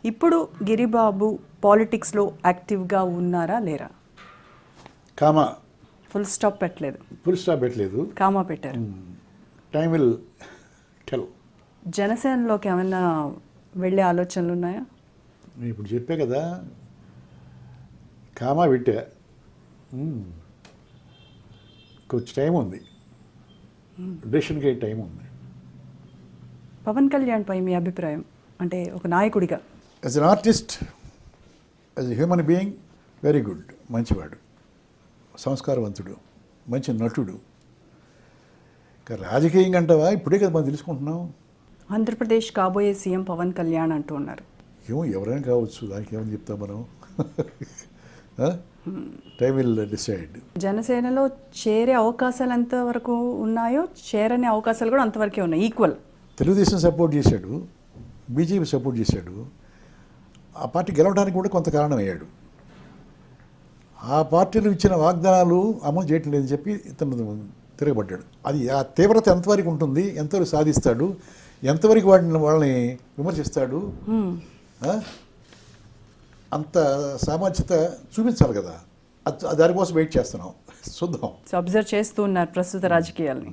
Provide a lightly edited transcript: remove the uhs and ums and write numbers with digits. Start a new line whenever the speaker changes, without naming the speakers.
ఇప్పుడు గిరిబాబు పాలిటిక్స్లో యాక్టివ్గా ఉన్నారా లేరా?
కామా
ఫుల్ స్టాప్ పెట్టలేదు,
ఫుల్ స్టాప్ పెట్టలేదు,
కామా పెట్టారు.
Time will tell.
జనసేనలోకి ఏమైనా వెళ్ళే ఆలోచనలు ఉన్నాయా?
నేను ఇప్పుడు చెప్పే కదా, కామా పెట్టా, కొంచెం టైం ఉంది, డెసిషన్కి టైం ఉంది.
పవన్ కళ్యాణ్ పై మీ అభిప్రాయం, అంటే ఒక నాయకుడిగా?
As an artist, as a human being, very good, మంచివాడు, సంస్కారవంతుడు, మంచి నటుడు. ఇంకా రాజకీయంగా అంటావా, ఇప్పుడే కదా మనం తెలుసుకుంటున్నాం.
ఆంధ్రప్రదేశ్ కాబోయే సీఎం పవన్ కళ్యాణ్ అంటూ ఉన్నారు.
ఏమో ఎవరైనా కావచ్చు, దానికి ఏమని చెప్తాం మనం. Time will decide.
జనసేనలో చేరే అవకాశాలు ఎంతవరకు ఉన్నాయో, చేరని అవకాశాలు కూడా అంతవరకే ఉన్నాయి, ఈక్వల్.
తెలుగుదేశం సపోర్ట్ చేశాడు, బీజేపీ సపోర్ట్ చేశాడు, ఆ పార్టీ గెలవడానికి కూడా కొంత కారణం అయ్యాడు. ఆ పార్టీలు ఇచ్చిన వాగ్దానాలు అమలు చేయటం లేదని చెప్పి ఇతను తిరగబడ్డాడు. అది ఆ తీవ్రత ఎంతవరకు ఉంటుంది, ఎంతవరకు సాధిస్తాడు, ఎంతవరకు వాళ్ళని విమర్శిస్తాడు, అంత సామర్థ్యత చూపించాలి కదా. దానికోసం వెయిట్ చేస్తున్నాం, చూద్దాం.
అబ్జర్వ్ చేస్తూ ఉన్నారు ప్రస్తుత రాజకీయాల్ని.